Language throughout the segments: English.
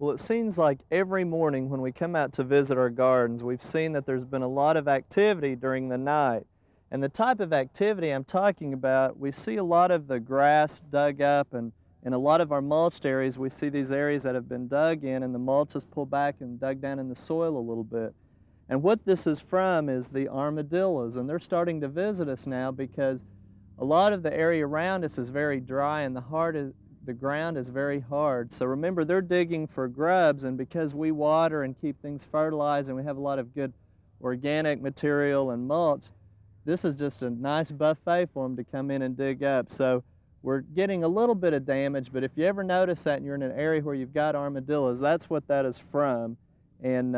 Well, it seems like every morning when we come out to visit our gardens, we've seen that there's been a lot of activity during the night. And the type of activity I'm talking about, we see a lot of the grass dug up, and in a lot of our mulched areas, we see these areas that have been dug in and the mulch is pulled back and dug down in the soil a little bit. And what this is from is the armadillos, and they're starting to visit us now because a lot of the area around us is very dry and the ground is very hard. So remember, they're digging for grubs, and because we water and keep things fertilized and we have a lot of good organic material and mulch, this is just a nice buffet for them to come in and dig up. So we're getting a little bit of damage, but if you ever notice that and you're in an area where you've got armadillos, that's what that is from. And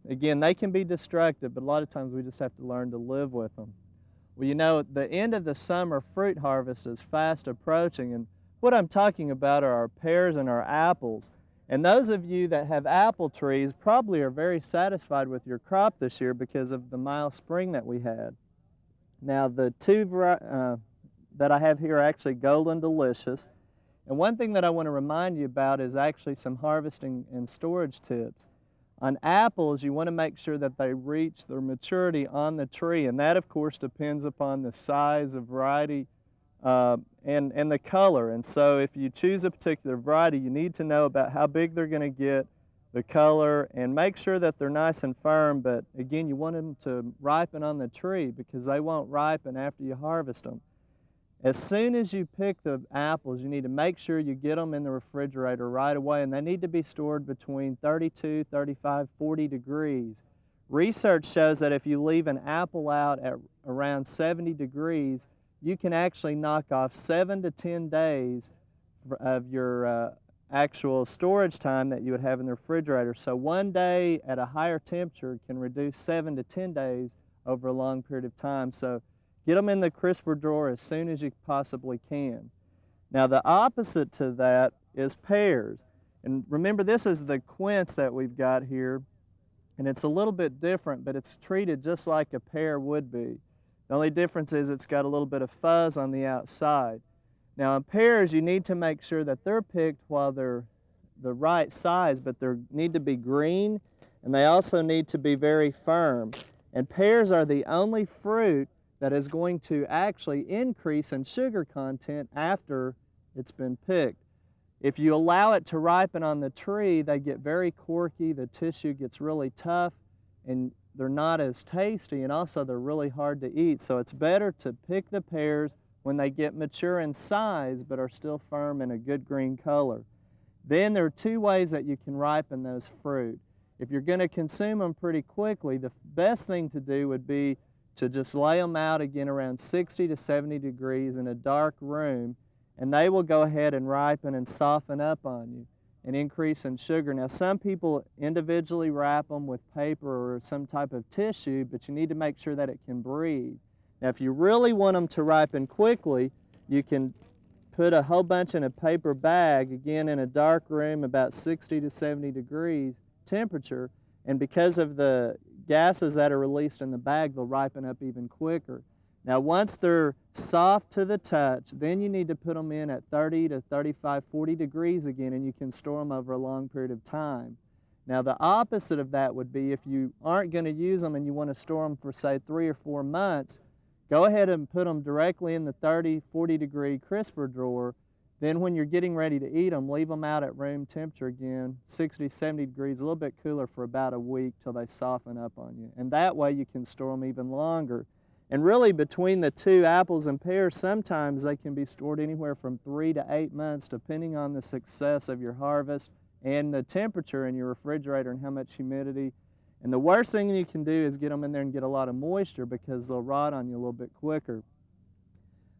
again, they can be destructive, but a lot of times we just have to learn to live with them. Well, you know, the end of the summer fruit harvest is fast approaching, and what I'm talking about are our pears and our apples. And those of you that have apple trees probably are very satisfied with your crop this year because of the mild spring that we had. Now, the two that I have here are actually Golden Delicious. And one thing that I want to remind you about is actually some harvesting and storage tips. On apples, you want to make sure that they reach their maturity on the tree, and that, of course, depends upon the size, the variety, and the color. And so if you choose a particular variety, you need to know about how big they're going to get, the color, and make sure that they're nice and firm. But again, you want them to ripen on the tree because they won't ripen after you harvest them. As soon as you pick the apples, you need to make sure you get them in the refrigerator right away, and they need to be stored between 32, 35, 40 degrees. Research shows that if you leave an apple out at around 70 degrees, you can actually knock off 7 to 10 days of your actual storage time that you would have in the refrigerator. So one day at a higher temperature can reduce 7 to 10 days over a long period of time. So get them in the crisper drawer as soon as you possibly can. Now, the opposite to that is pears. And remember, this is the quince that we've got here, and it's a little bit different, but it's treated just like a pear would be. The only difference is it's got a little bit of fuzz on the outside. Now, in pears, you need to make sure that they're picked while they're the right size, but they need to be green, and they also need to be very firm. And pears are the only fruit that is going to actually increase in sugar content after it's been picked. If you allow it to ripen on the tree, they get very corky, the tissue gets really tough, and they're not as tasty, and also they're really hard to eat. So it's better to pick the pears when they get mature in size but are still firm and a good green color. Then there are two ways that you can ripen those fruit. If you're going to consume them pretty quickly, the best thing to do would be to just lay them out again around 60 to 70 degrees in a dark room, and they will go ahead and ripen and soften up on you and increase in sugar. Now, some people individually wrap them with paper or some type of tissue, but you need to make sure that it can breathe. Now, if you really want them to ripen quickly, you can put a whole bunch in a paper bag, again in a dark room, about 60 to 70 degrees temperature, and because of the gases that are released in the bag, they'll ripen up even quicker. Now, once they're soft to the touch, then you need to put them in at 30 to 35, 40 degrees again, and you can store them over a long period of time. Now, the opposite of that would be if you aren't going to use them and you want to store them for, say, 3 or 4 months, go ahead and put them directly in the 30, 40 degree crisper drawer. Then when you're getting ready to eat them, leave them out at room temperature again, 60, 70 degrees, a little bit cooler for about a week till they soften up on you. And that way you can store them even longer. And really between the two, apples and pears, sometimes they can be stored anywhere from 3 to 8 months depending on the success of your harvest and the temperature in your refrigerator and how much humidity. And the worst thing you can do is get them in there and get a lot of moisture because they'll rot on you a little bit quicker.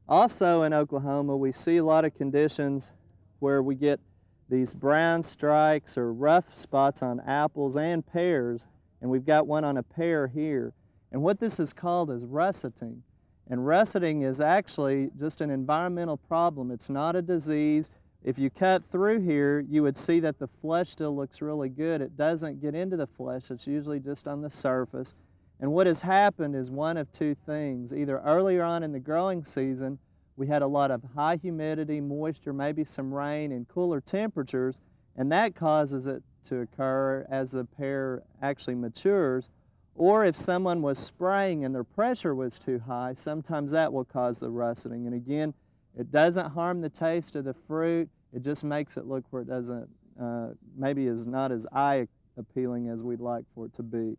Also in Oklahoma, we see a lot of conditions where we get these brown strikes or rough spots on apples and pears, and we've got one on a pear here. And what this is called is russeting. And russeting is actually just an environmental problem. It's not a disease. If you cut through here, you would see that the flesh still looks really good. It doesn't get into the flesh. It's usually just on the surface. And what has happened is one of two things. Either earlier on in the growing season, we had a lot of high humidity, moisture, maybe some rain and cooler temperatures, and that causes it to occur as the pear actually matures. Or if someone was spraying and their pressure was too high, sometimes that will cause the rusting. And again, it doesn't harm the taste of the fruit, it just makes it look where it doesn't, maybe is not as eye appealing as we'd like for it to be.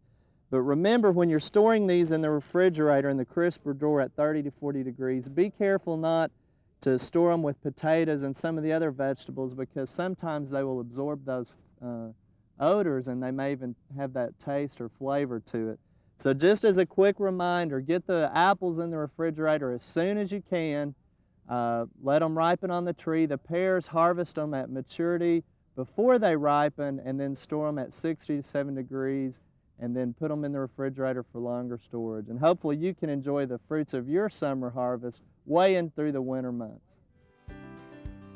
But remember, when you're storing these in the refrigerator in the crisper drawer at 30 to 40 degrees, be careful not to store them with potatoes and some of the other vegetables, because sometimes they will absorb those odors and they may even have that taste or flavor to it. So just as a quick reminder, get the apples in the refrigerator as soon as you can. Let them ripen on the tree. The pears, harvest them at maturity before they ripen, and then store them at 60 to 70 degrees, and then put them in the refrigerator for longer storage. And hopefully you can enjoy the fruits of your summer harvest way in through the winter months.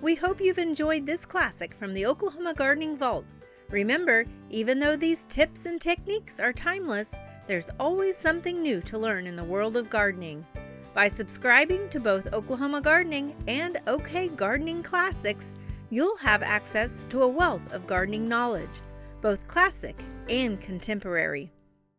We hope you've enjoyed this classic from the Oklahoma Gardening Vault. Remember, even though these tips and techniques are timeless, there's always something new to learn in the world of gardening. By subscribing to both Oklahoma Gardening and OK Gardening Classics, you'll have access to a wealth of gardening knowledge, both classic and contemporary.